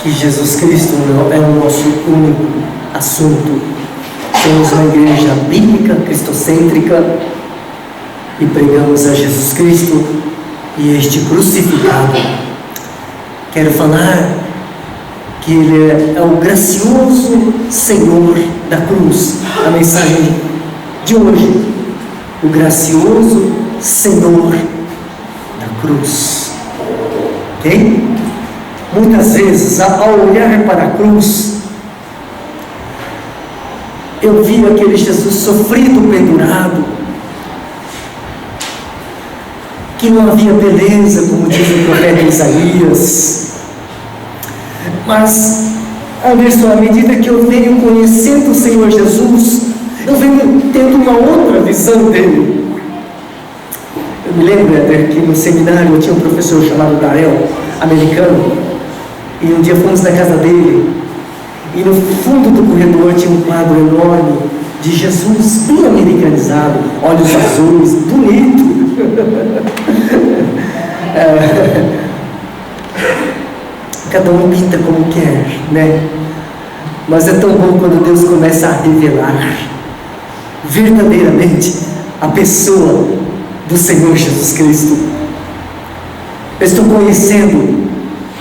que Jesus Cristo não é o nosso único assunto. Somos uma igreja bíblica, cristocêntrica, e pregamos a Jesus Cristo e este crucificado. Quero falar que Ele é o gracioso Senhor da cruz. A mensagem de hoje: o gracioso Senhor da cruz. Ok? Muitas vezes, ao olhar para a cruz, eu vi aquele Jesus sofrido, pendurado, que não havia beleza, como diz o profeta Isaías. Mas, à medida que eu venho conhecendo o Senhor Jesus, eu venho tendo uma outra visão dele. Eu me lembro que no seminário eu tinha um professor chamado Darel, americano, e um dia fomos na casa dele, e no fundo do corredor tinha um quadro enorme de Jesus, bem americanizado, olhos azuis, bonito. Cada um pinta como quer, né? Mas é tão bom quando Deus começa a revelar verdadeiramente a pessoa do Senhor Jesus Cristo. Eu estou conhecendo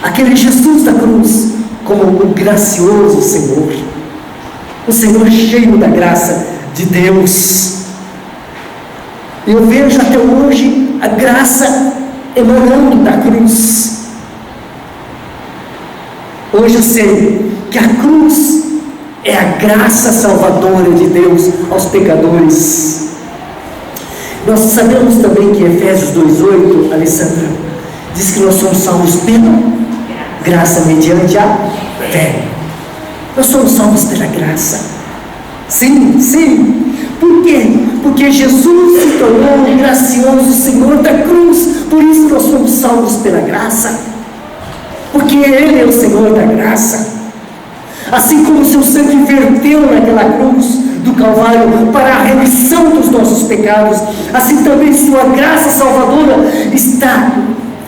aquele Jesus da cruz como o gracioso Senhor, o Senhor cheio da graça de Deus. Eu vejo até hoje a graça emanando da cruz. Hoje eu sei que a cruz é a graça salvadora de Deus aos pecadores. Nós sabemos também que Efésios 2,8, Alessandra, diz que nós somos salvos pela graça mediante a fé. Nós somos salvos pela graça. Sim, sim. Por quê? Porque Jesus se tornou o gracioso Senhor da cruz. Por isso nós somos salvos pela graça. Porque Ele é o Senhor da graça. Assim como o seu sangue verteu naquela cruz do Calvário para a remissão dos nossos pecados, assim também sua graça salvadora está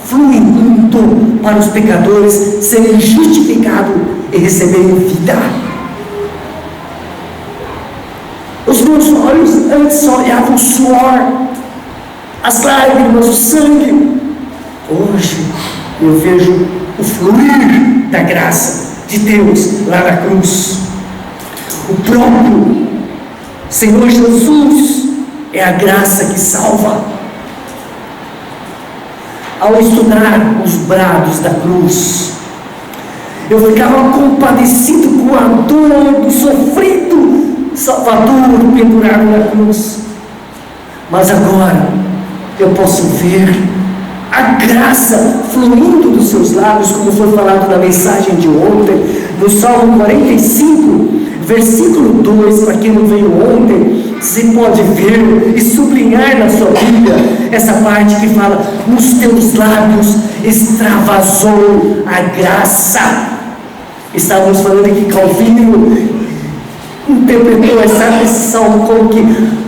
fluindo para os pecadores serem justificados e receberem vida. Os meus olhos antes só olhavam o suor, as lágrimas, o sangue. Hoje eu vejo o fluir da graça de Deus lá na cruz. O próprio Senhor Jesus é a graça que salva. Ao estudar os brados da cruz, eu ficava compadecido com a dor do sofrido Salvador pendurado na cruz. Mas agora eu posso ver a graça fluindo dos seus lábios, como foi falado na mensagem de ontem, no Salmo 45, versículo 2, para quem não veio ontem, você pode ver e sublinhar na sua Bíblia essa parte que fala: nos teus lábios extravasou a graça. Estávamos falando que Calvino interpretou esse salmo como que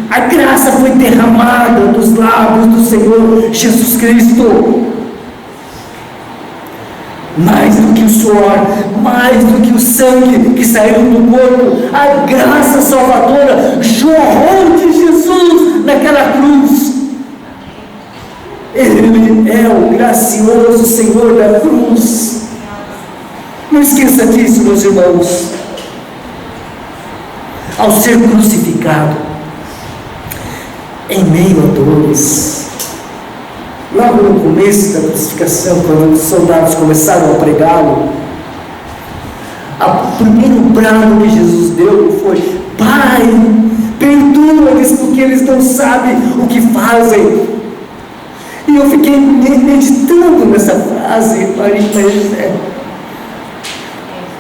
a graça foi derramada dos lábios do Senhor Jesus Cristo. Mais do que o suor, mais do que o sangue que saiu do corpo, a graça salvadora jorrou de Jesus naquela cruz. Ele é o gracioso Senhor da cruz. Não esqueça disso, meus irmãos. Ao ser crucificado, em meio a dores, logo no começo da crucificação, quando os soldados começaram a pregá-lo, o primeiro brado que Jesus deu foi: Pai, perdoa-lhes porque eles não sabem o que fazem. E eu fiquei meditando nessa frase, Maria José.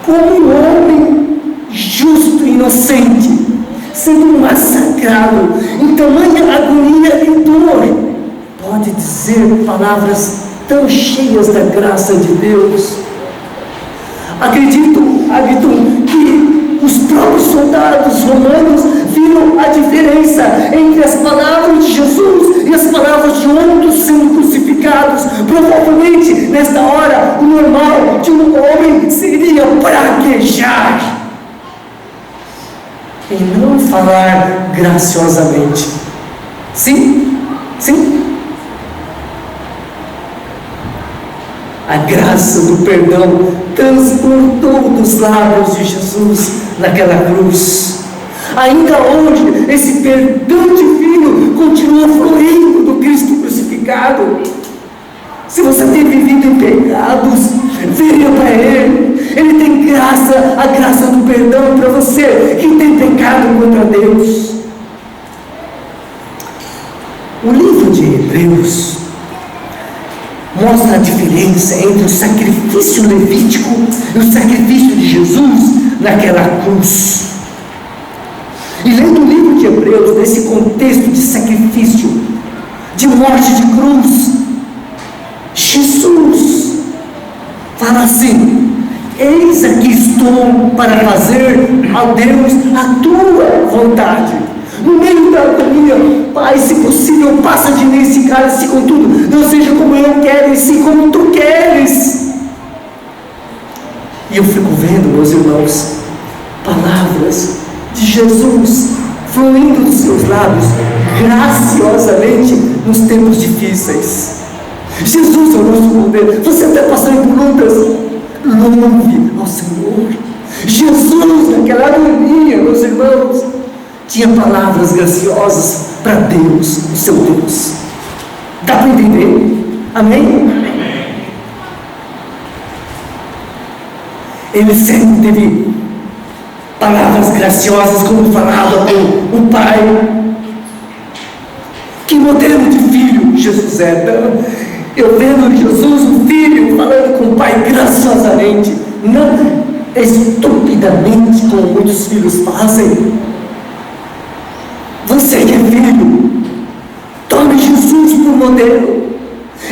Como um homem justo e inocente, sendo massacrado em tamanha agonia e dor, pode dizer palavras tão cheias da graça de Deus? Acredito que os próprios soldados romanos viram a diferença entre as palavras de Jesus e as palavras de outros sendo crucificados. Provavelmente, nesta hora, o normal de um homem seria falar graciosamente. Sim, sim. A graça do perdão transbordou dos lábios de Jesus naquela cruz. Ainda hoje, esse perdão divino continua fluindo do Cristo crucificado. Se você tem vivido em pecados, venha para Ele. Ele tem graça, a graça do perdão para você que tem pecado contra Deus. O livro de Hebreus mostra a diferença entre o sacrifício levítico e o sacrifício de Jesus naquela cruz. E lendo o livro de Hebreus, nesse contexto de sacrifício, de morte de cruz, Jesus fala assim: eis aqui estou para fazer, ó Deus, a tua vontade. No meio da agonia, Pai, se possível, passa de mim esse cálice, contudo, não seja como eu quero, e sim como tu queres. E eu fico vendo, meus irmãos, palavras de Jesus fluindo dos seus lábios graciosamente nos tempos difíceis. Jesus é o nosso modelo. Você está passando por lutas, louve ao Senhor. Jesus, naquela agonia, meus irmãos, tinha palavras graciosas para Deus, o seu Deus. Dá para entender? Amém? Ele sempre teve palavras graciosas, como falava com o Pai. Que modelo de filho Jesus é? Eu vendo Jesus, o filho, falando com o Pai graciosamente, não estupidamente, como muitos filhos fazem. Você que é filho, tome Jesus por modelo.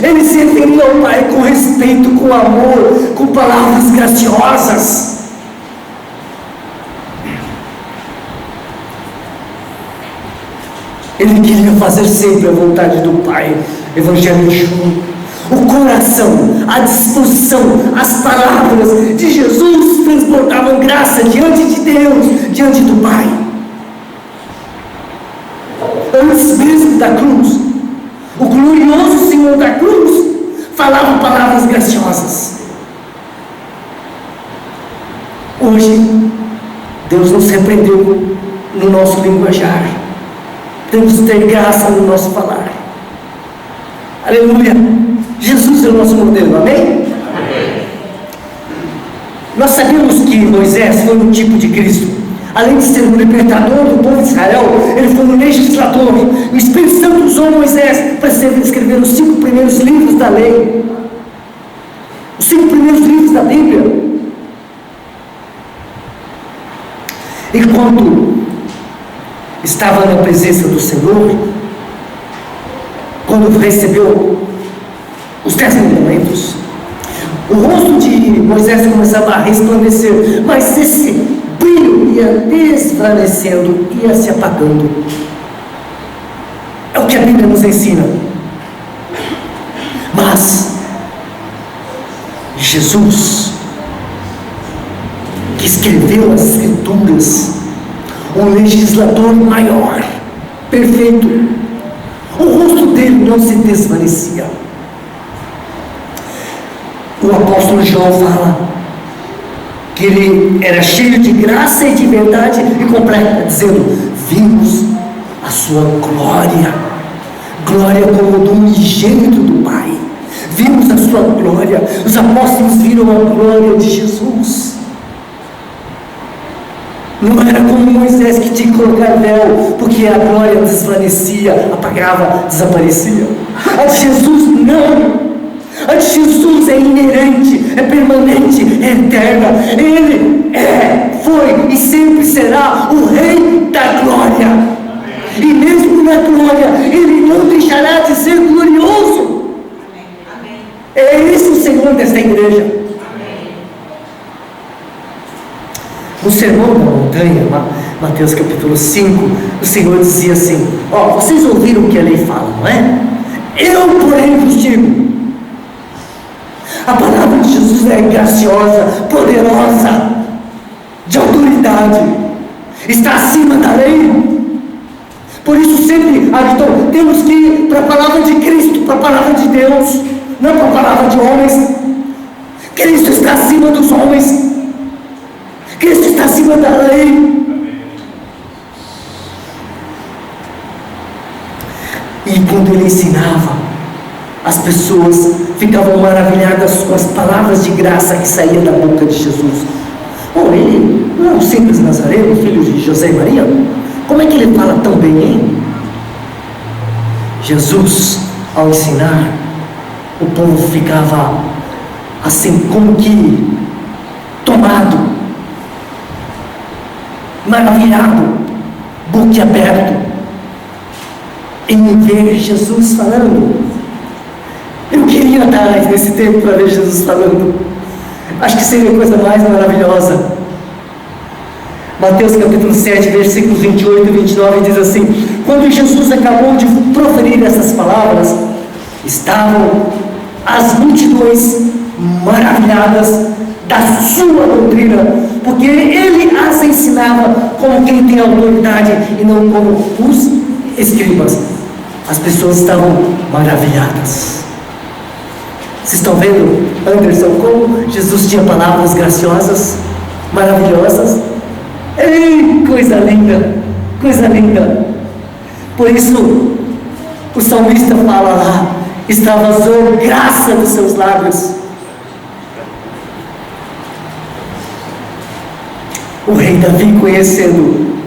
Ele se referia ao Pai com respeito, com amor, com palavras graciosas. Ele queria fazer sempre a vontade do Pai. Evangelho de João. O coração, a disposição, as palavras de Jesus transportavam graça diante de Deus, diante do Pai. Antes mesmo da cruz, o glorioso Senhor da cruz falava palavras graciosas. Hoje, Deus nos repreendeu no nosso linguajar. Temos que ter graça no nosso falar. Aleluia! Jesus é o nosso modelo, amém? Nós sabemos que Moisés foi um tipo de Cristo. Além de ser o libertador do povo de Israel, ele foi um legislador. O Espírito Santo usou Moisés para escrever os 5 primeiros livros da lei, os 5 primeiros livros da Bíblia. E quando estava na presença do Senhor, quando recebeu os 10 mandamentos, o rosto de Moisés começava a resplandecer, mas esse brilho ia desvanecendo, ia se apagando. É o que a Bíblia nos ensina. Mas Jesus, que escreveu as Escrituras, um legislador maior, perfeito, o rosto dele não se desvanecia. O apóstolo João fala que ele era cheio de graça e de verdade e completa, dizendo: vimos a sua glória, glória como do unigênito do Pai. Vimos a sua glória. Os apóstolos viram a glória de Jesus. Não era como Moisés, que tinha que colocar véu, porque a glória desvanecia, apagava, desaparecia. A de Jesus não. A de Jesus é inerente, é permanente, é eterna. Ele foi e sempre será o Rei da glória. E mesmo na glória, Ele não deixará de ser glorioso. É esse o Senhor desta igreja. No Sermão da Montanha, Mateus capítulo 5, o Senhor dizia assim: vocês ouviram o que a lei fala, não é? Eu, porém, vos digo. A palavra de Jesus é graciosa, poderosa, de autoridade. está acima da lei. Por isso sempre, temos que ir para a palavra de Cristo, para a palavra de Deus, não para a palavra de homens. Cristo está acima dos homens, Cristo está acima da lei. E quando ele ensinava, as pessoas ficavam maravilhadas com as palavras de graça que saíam da boca de Jesus. Ele não é um simples nazareno, filho de José e Maria? Como é que ele fala tão bem, hein? Jesus, ao ensinar, o povo ficava assim, como que tomado, maravilhado, boquiaberto, em ver Jesus falando. Eu queria estar nesse tempo para ver Jesus falando. Acho que seria a coisa mais maravilhosa. Mateus capítulo 7, versículos 28 e 29 diz assim: quando Jesus acabou de proferir essas palavras, estavam as multidões maravilhadas da sua doutrina, porque ele as ensinava como quem tem autoridade e não como os escribas. As pessoas estavam maravilhadas. Vocês estão vendo, Anderson, como Jesus tinha palavras graciosas, maravilhosas? Ei, coisa linda, coisa linda. Por isso, o salmista fala lá: estava zoando graça dos seus lábios. O rei Davi, conhecendo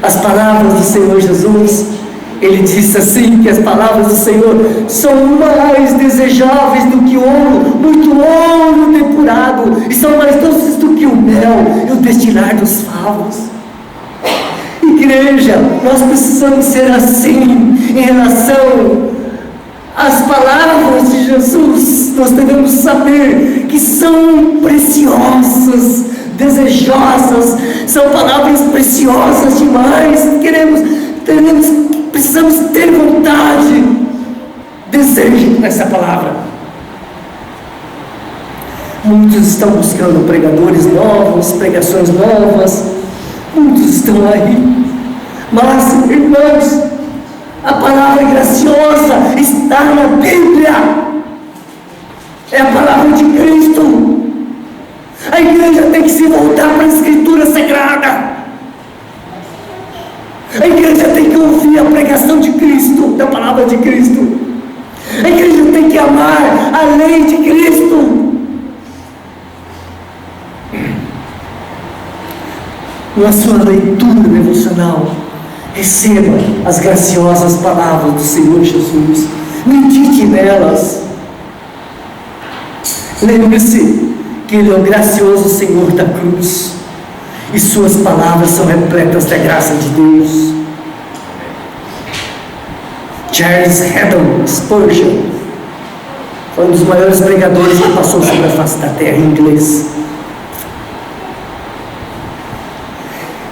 as palavras do Senhor Jesus, ele disse assim, que as palavras do Senhor são mais desejáveis do que ouro, muito ouro depurado, e são mais doces do que o mel e o destilar dos favos. Igreja, nós precisamos ser assim em relação às palavras de Jesus. Nós devemos saber que são preciosas, desejosas, são palavras preciosas demais. Precisamos ter vontade, desejo nessa palavra. Muitos estão buscando pregadores novos, pregações novas, muitos estão aí, mas, irmãos, a palavra graciosa está na Bíblia, é a palavra de Cristo. A igreja tem que se voltar para a Escritura Sagrada. A igreja tem que ouvir a pregação de Cristo, da palavra de Cristo. A igreja tem que amar a lei de Cristo. Na sua leitura devocional, receba as graciosas palavras do Senhor Jesus. Medite nelas. Lembre-se que Ele é o gracioso Senhor da cruz, e suas palavras são repletas da graça de Deus. Charles Haddon Spurgeon foi um dos maiores pregadores que passou sobre a face da terra em inglês.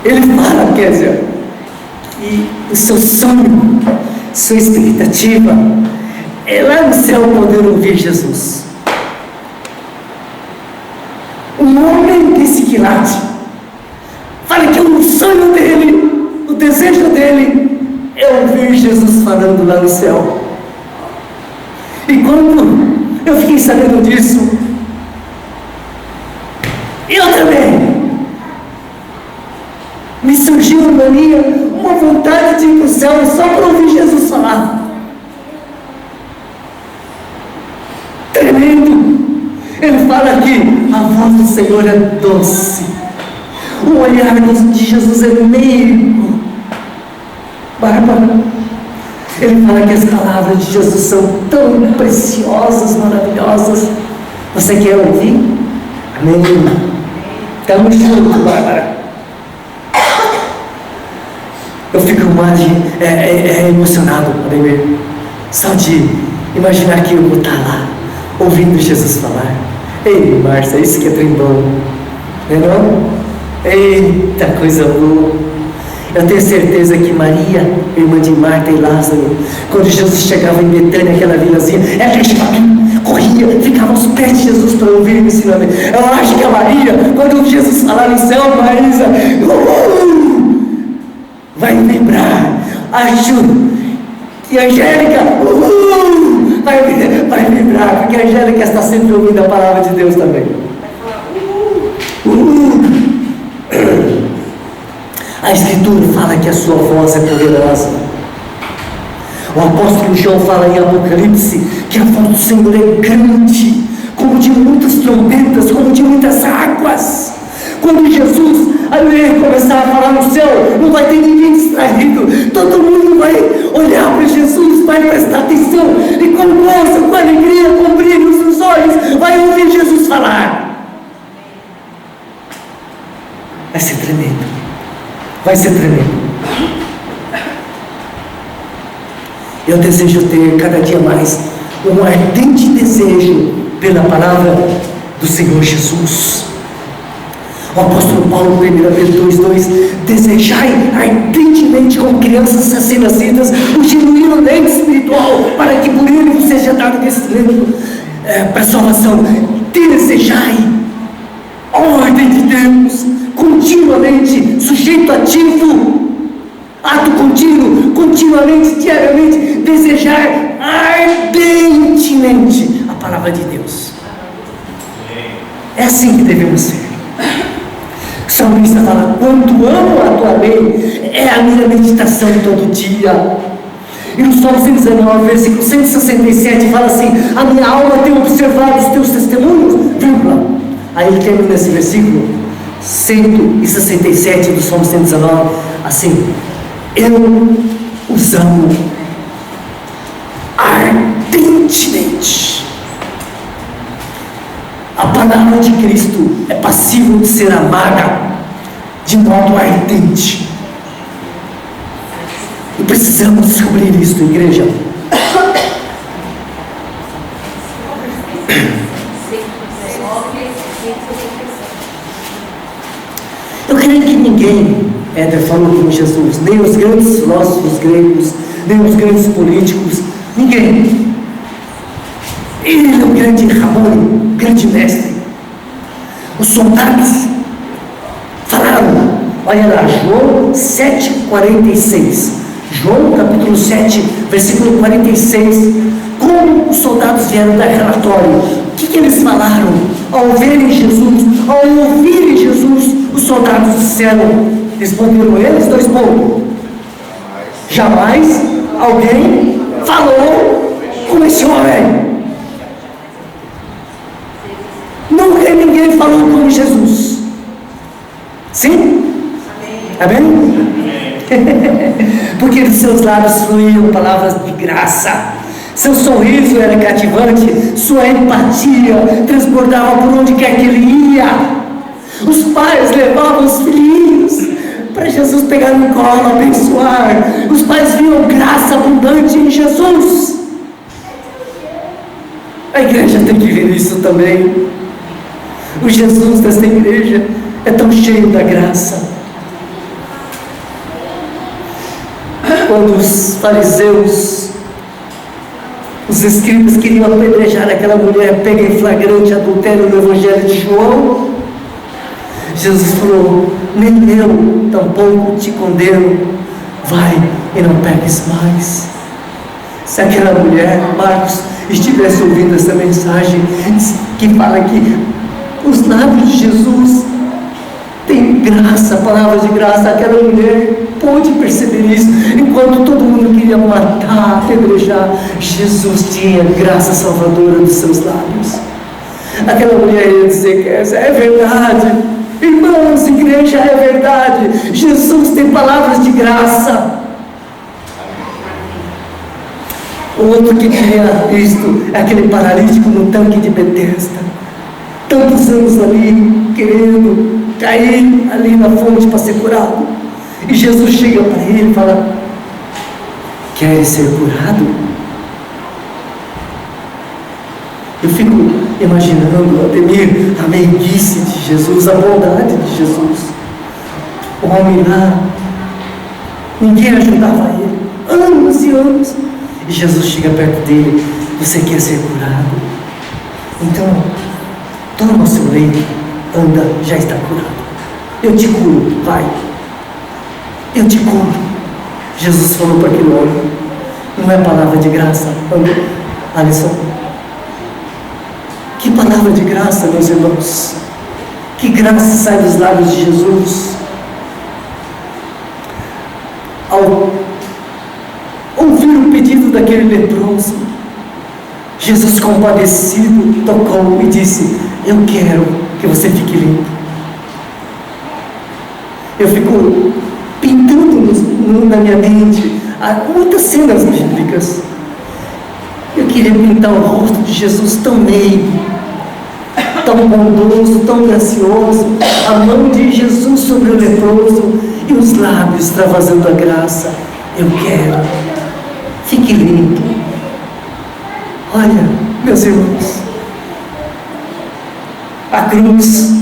Ele fala, Kézia, que o seu sonho, sua expectativa é lá no céu poder ouvir Jesus. Um homem desse quilate fala que o sonho dele, o desejo dele é ouvir Jesus falando lá no céu. E quando eu fiquei sabendo disso, eu também me surgiu uma vontade de ir para o céu só para ouvir Jesus falar. Tremendo. Ele fala que a voz do Senhor é doce, o olhar de Jesus é meigo, bárbaro. Ele fala que as palavras de Jesus são tão preciosas, maravilhosas. Você quer ouvir? Amém. Estamos juntos, Bárbara. Eu fico mais emocionado, Ademir, só de imaginar que eu vou estar lá ouvindo Jesus falar. Ei, Márcia, isso que é trem bom, não é não? Eita, coisa boa. Eu tenho certeza que Maria, irmã de Marta e Lázaro, quando Jesus chegava em Betânia, aquela vilazinha, ela corria, ficava aos pés de Jesus para ouvir o ensinamento. Eu acho que a Maria, quando Jesus falar no céu, Marisa, vai vibrar. Acho que a Angélica vai vibrar, porque a Angélica está sempre ouvindo a palavra de Deus também. A Escritura fala que a sua voz é poderosa. O apóstolo João fala em Apocalipse que a voz do Senhor é grande, como de muitas trombetas, como de muitas águas. Quando Jesus começar a falar no céu, não vai ter ninguém distraído, todo mundo vai olhar para Jesus, vai prestar atenção, e com gozo, com alegria, com brilho nos olhos, vai ouvir Jesus falar. Vai ser tremendo, vai ser tremendo. Eu desejo ter cada dia mais um ardente desejo pela palavra do Senhor Jesus. O apóstolo Paulo, 1 Pedro 2,2: desejai ardentemente como crianças recém-nascidas o genuíno leite espiritual, para que por ele vos seja dado crescimento para a salvação. Desejai, ordem de Deus, continuamente, sujeito ativo, ato contínuo, continuamente, diariamente, desejar ardentemente a palavra de Deus. É assim que devemos ser. O salmista fala: quanto amo a tua lei, é a minha meditação todo dia. E no Salmo 119, versículo 167, fala assim: a minha alma tem observado os teus testemunhos, vírgula. Aí ele termina esse versículo 167 do Salmo 119 assim: eu os amo ardentemente. A palavra de Cristo é passível de ser amada de modo ardente. E precisamos descobrir isso, igreja. Eu creio que ninguém, Éder falou com Jesus, nem os grandes filósofos gregos, nem os grandes políticos, ninguém. Ele é o grande Ramon, grande mestre. Os soldados falaram, olha lá, João 7,46. João capítulo 7, versículo 46. Como os soldados vieram dar relatório? O que eles falaram? Ao verem Jesus, ao ouvirem Jesus, os soldados disseram, responderam eles, 2 pontos: jamais alguém falou como esse homem. Nunca ninguém falou como Jesus. Sim? Amém? Porque dos seus lábios fluíam palavras de graça, seu sorriso era cativante, sua empatia transbordava por onde quer que ele ia. Os pais levavam os filhinhos para Jesus pegar no colo, abençoar. Os pais viam graça abundante em Jesus. A igreja tem que ver isso também. O Jesus desta igreja é tão cheio da graça. Quando os fariseus, os escribas queriam apedrejar aquela mulher pega em flagrante adultério no Evangelho de João, Jesus falou: nem eu tampouco te condeno, vai e não peques mais. Se aquela mulher, Marcos, estivesse ouvindo essa mensagem que fala que os lábios de Jesus têm graça, palavras de graça, aquela mulher pôde perceber isso. Enquanto todo mundo queria matar, apedrejar, Jesus tinha graça salvadora dos seus lábios. Aquela mulher ia dizer que essa é verdade. Irmãos, igreja, é verdade. Jesus tem palavras de graça. O outro que tinha visto aquele paralítico no tanque de Betesda, tantos anos ali, querendo cair ali na fonte para ser curado, e Jesus chega para ele e fala: queres ser curado? Eu fico imaginando, Ademir, a meiguice de Jesus, a bondade de Jesus. O homem lá, ninguém ajudava ele, anos e anos, e Jesus chega perto dele: você quer ser curado? Então toma o seu leito, anda, já está curado. Eu te curo, vai. Eu te curo. Jesus falou para aquele homem. Não é palavra de graça, Alisson? Que palavra de graça, meus irmãos. Que graça sai dos lábios de Jesus. Ao ouvir o pedido daquele leproso, Jesus, compadecido, tocou e disse: eu quero que você fique limpo. Eu fico pintando na minha mente muitas cenas bíblicas. Eu queria pintar o rosto de Jesus tão meio, tão bondoso, tão gracioso, a mão de Jesus sobre o leproso e os lábios extravasando a graça. Eu quero, fique limpo. Olha, meus irmãos, a cruz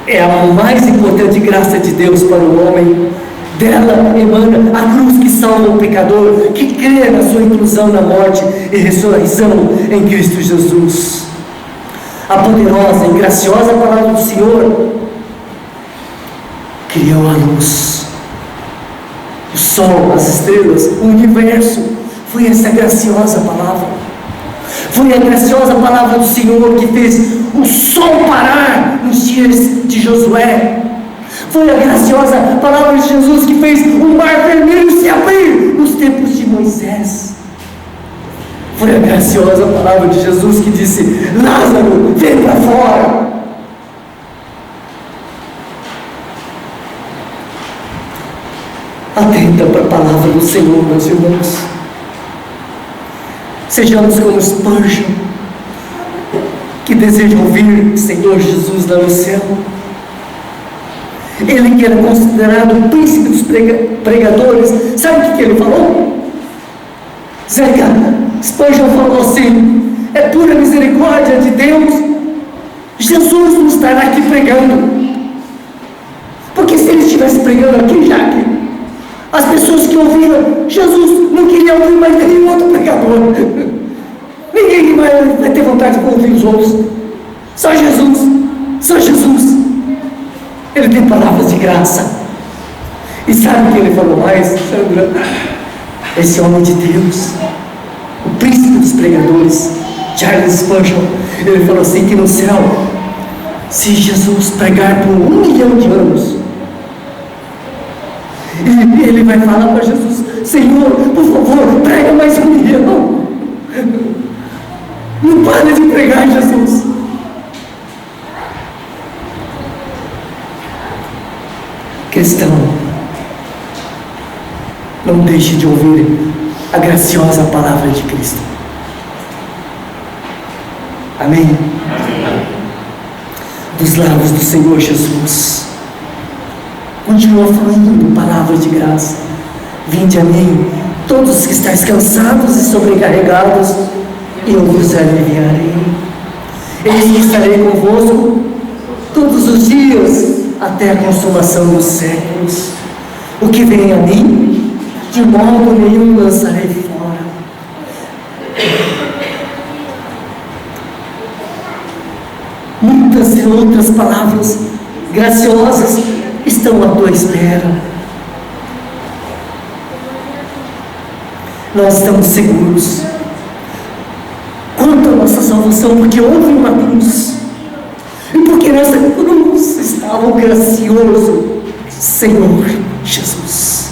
é a mais importante graça de Deus para o homem. Dela emana a cruz que salva o pecador, que crê na sua inclusão na morte e ressurreição em Cristo Jesus. A poderosa e graciosa palavra do Senhor criou a luz, o sol, as estrelas, o universo. Foi essa graciosa palavra. Foi a graciosa palavra do Senhor que fez o sol parar nos dias de Josué. Foi a graciosa palavra de Jesus que fez o mar vermelho se abrir nos tempos de Moisés. Foi a graciosa palavra de Jesus que disse: Lázaro, vem para fora. Atenta para a palavra do Senhor, meus irmãos. Sejamos como Spurgeon, que deseja ouvir Senhor Jesus lá no céu. Ele que era considerado o príncipe dos pregadores, sabe o que ele falou? Spurgeon falou assim: é pura misericórdia de Deus, Jesus não estará aqui pregando, porque se ele estivesse pregando aqui, já que as pessoas que ouviram Jesus não queriam ouvir mais nenhum outro pregador. Ninguém vai ter vontade de ouvir os outros. Só Jesus, só Jesus. Ele tem palavras de graça. E sabe o que ele falou mais, Sandra? Esse homem de Deus, o príncipe dos pregadores, Charles Spurgeon, ele falou assim que no céu, se Jesus pregar por 1 milhão de anos, e ele vai falar para Jesus: Senhor, por favor, prega mais 1 milhão. Não para de pregar, Jesus. Questão: não deixe de ouvir a graciosa palavra de Cristo. Amém? Amém. Dos lábios do Senhor Jesus continua fluindo palavras de graça. Vinde a mim, todos que estáis cansados e sobrecarregados, e eu vos aliviarei. Eis que estarei convosco todos os dias, até a consumação dos séculos. O que vem a mim, de modo nenhum lançarei fora. Muitas e outras palavras graciosas estão à tua espera. Nós estamos seguros quanto à nossa salvação, porque houve uma cruz, e porque nessa cruz estava o gracioso Senhor Jesus.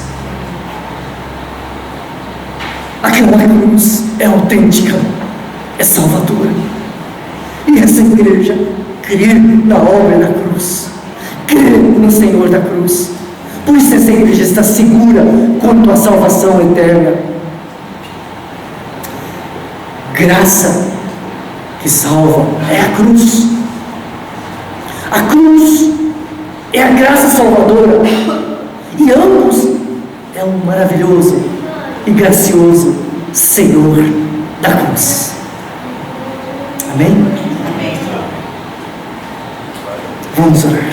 Aquela cruz é autêntica, é salvadora, e essa igreja crê na obra da cruz, crê no Senhor da cruz. Por isso essa igreja está segura quanto à salvação eterna. Graça que salva é a cruz. A cruz é a graça salvadora, e ambos é um maravilhoso e gracioso Senhor da cruz. Amém? Amém. Vamos orar.